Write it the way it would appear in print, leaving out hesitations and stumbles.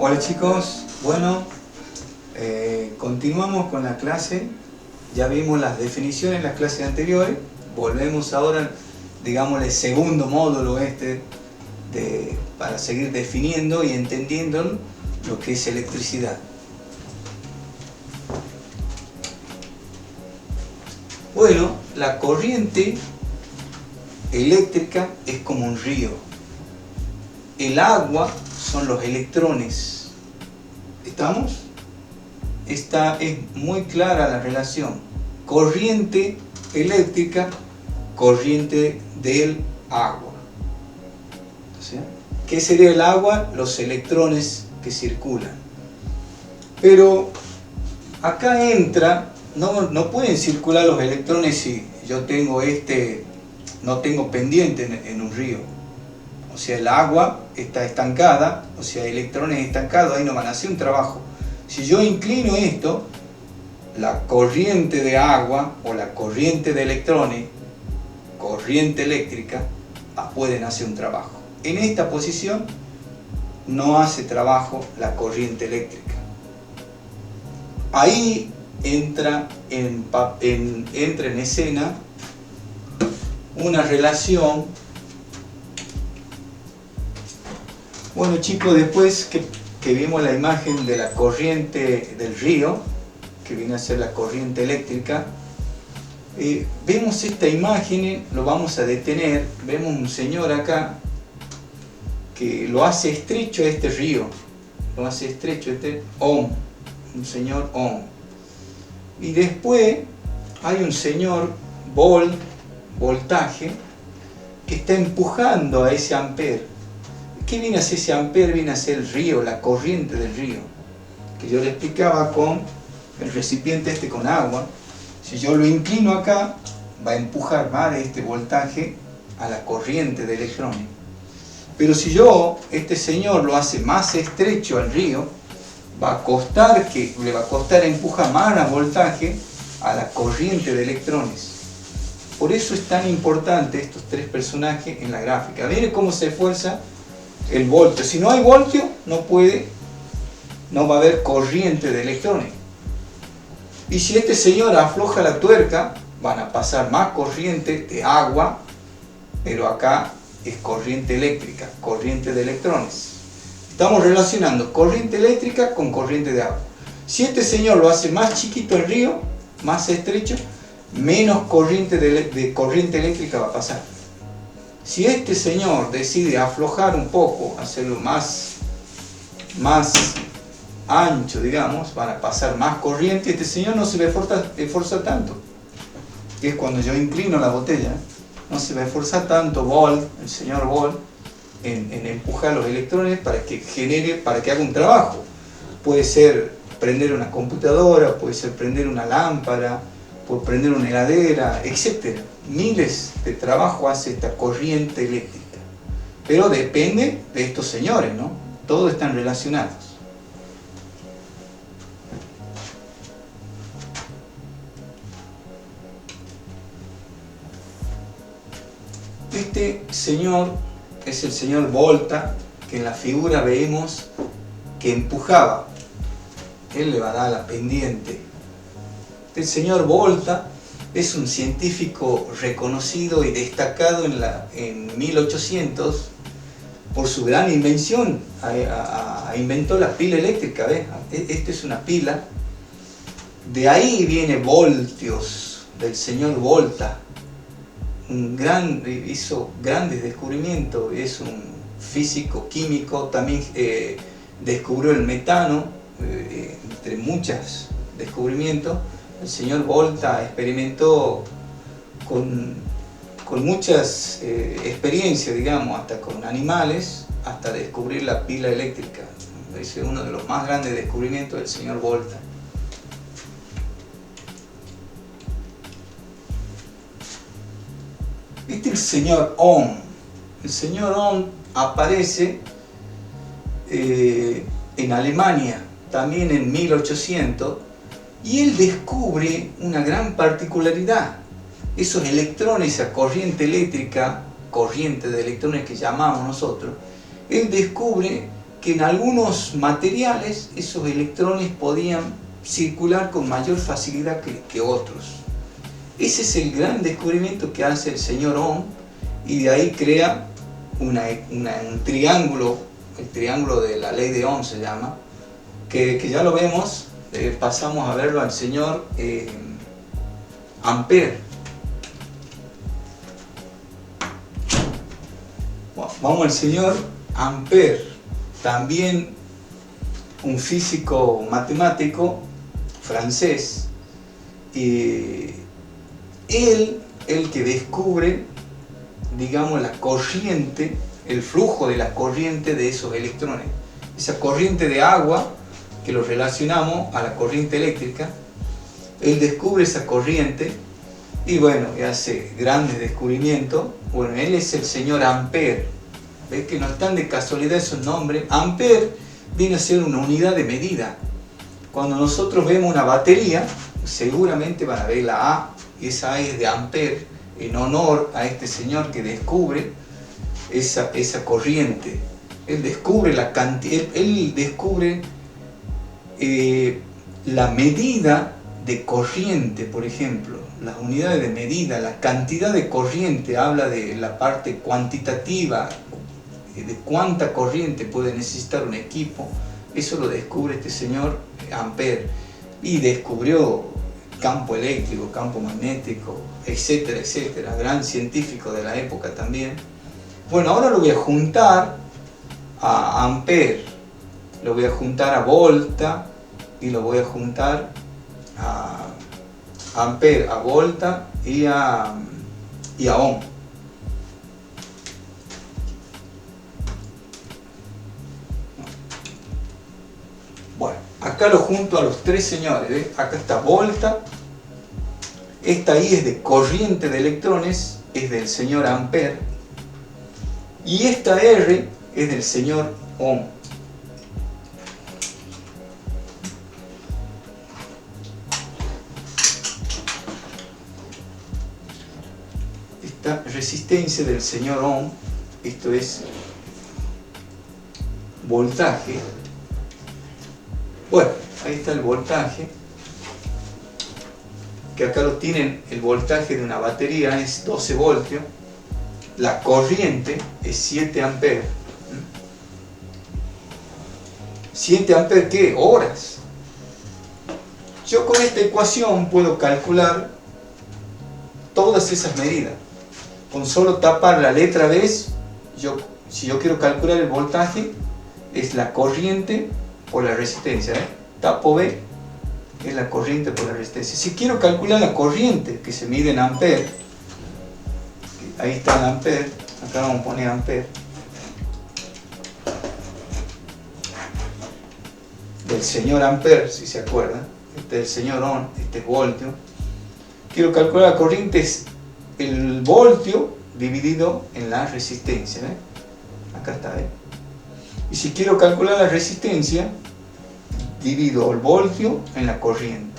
Hola chicos, bueno, continuamos con la clase. Ya vimos las definiciones en las clases anteriores. Volvemos ahora, digamos, el segundo módulo para seguir definiendo y entendiendo lo que es electricidad. Bueno, la corriente eléctrica es como un río. El agua son los electrones. ¿Estamos? Esta es muy clara la relación. Corriente eléctrica, corriente del agua. ¿Sí? ¿Qué sería el agua? Los electrones que circulan. Pero acá entra, no pueden circular los electrones si yo tengo no tengo pendiente en un río. O sea, el agua está estancada, o sea, electrones estancados, ahí no van a hacer un trabajo. Si yo inclino esto, la corriente de agua o la corriente de electrones, corriente eléctrica, pueden hacer un trabajo. En esta posición no hace trabajo la corriente eléctrica. Ahí entra en escena una relación. Bueno chicos, después que vimos la imagen de la corriente del río, que viene a ser la corriente eléctrica, vemos esta imagen, lo vamos a detener, vemos un señor acá que lo hace estrecho a este río, lo hace estrecho un señor ohm. Y después hay un señor voltaje, que está empujando a ese amper. ¿Qué viene a ser ese amper? Viene a ser el río, la corriente del río, que yo le explicaba con el recipiente con agua. Si yo lo inclino acá, va a empujar más de este voltaje a la corriente de electrones. Pero si este señor lo hace más estrecho al río, le va a costar empujar más el voltaje a la corriente de electrones. Por eso es tan importante estos tres personajes en la gráfica. Miren cómo se esfuerza el voltio. Si no hay voltio, no va a haber corriente de electrones. Y si este señor afloja la tuerca, van a pasar más corriente de agua, pero acá es corriente eléctrica, corriente de electrones. Estamos relacionando corriente eléctrica con corriente de agua. Si este señor lo hace más chiquito el río, más estrecho, menos corriente corriente eléctrica va a pasar. Si este señor decide aflojar un poco, hacerlo más ancho, digamos, van a pasar más corriente, este señor no se va a esforzar tanto. Que es cuando yo inclino la botella, no se va a esforzar tanto el señor Volt, en empujar los electrones para que haga un trabajo. Puede ser prender una computadora, puede ser prender una lámpara, puede prender una heladera, etc. Miles de trabajo hace esta corriente eléctrica. Pero depende de estos señores, ¿no? Todos están relacionados. Este señor es el señor Volta, que en la figura vemos que empujaba. Él le va a dar la pendiente. El señor Volta es un científico reconocido y destacado en 1800 por su gran invención. Inventó la pila eléctrica, ¿ves? Esta es una pila. De ahí viene voltios, del señor Volta. Hizo grandes descubrimientos, es un físico químico, también descubrió el metano, entre muchos descubrimientos. El señor Volta experimentó con muchas experiencias, digamos, hasta con animales, hasta descubrir la pila eléctrica. Ese es uno de los más grandes descubrimientos del señor Volta. Este es el señor Ohm. El señor Ohm aparece en Alemania, también en 1800, y él descubre una gran particularidad. Esos electrones, esa corriente eléctrica, corriente de electrones que llamamos nosotros, él descubre que en algunos materiales esos electrones podían circular con mayor facilidad que otros. Ese es el gran descubrimiento que hace el señor Ohm, y de ahí crea un triángulo, el triángulo de la ley de Ohm se llama, que ya lo vemos, pasamos a verlo al señor Ampère. Bueno, vamos al señor Ampère, también un físico matemático francés, y él que descubre, digamos, la corriente, el flujo de la corriente de esos electrones, esa corriente de agua que lo relacionamos a la corriente eléctrica. Él descubre esa corriente y bueno, y hace grandes descubrimientos. Bueno, él es el señor Ampère. ¿Ves que no están de casualidad esos nombres? Ampère viene a ser una unidad de medida. Cuando nosotros vemos una batería, seguramente van a ver la A, y esa A es de Ampère, en honor a este señor que descubre esa corriente. Él descubre la cantidad, él descubre la medida de corriente, por ejemplo, las unidades de medida, la cantidad de corriente, habla de la parte cuantitativa, de cuánta corriente puede necesitar un equipo. Eso lo descubre este señor Ampère, y descubrió campo eléctrico, campo magnético, etcétera, etcétera. Gran científico de la época también. Bueno, ahora lo voy a juntar a Ampère, lo voy a juntar a Volta, y lo voy a juntar a Ampère, a Volta y a Ohm. Bueno, acá lo junto a los tres señores, ¿ves? Acá está Volta, esta I es de corriente de electrones, es del señor Ampère, y esta R es del señor Ohm. Esta resistencia del señor Ohm, esto es voltaje. Bueno, ahí está el voltaje, que acá lo tienen. El voltaje de una batería es 12 voltios, la corriente es 7 amperes. 7 amperes, ¿qué? Horas. Yo con esta ecuación puedo calcular todas esas medidas. Con solo tapar la letra B, si yo quiero calcular el voltaje, es la corriente por la resistencia, tapo B, es la corriente por la resistencia. Si quiero calcular la corriente, que se mide en amperes, ahí está el ampere, acá vamos a poner ampere, del señor Ampère, si se acuerdan, este es el señor Ohm, este es voltio. Quiero calcular la corriente, es el voltio dividido en la resistencia, acá está, y si quiero calcular la resistencia, divido el voltio en la corriente.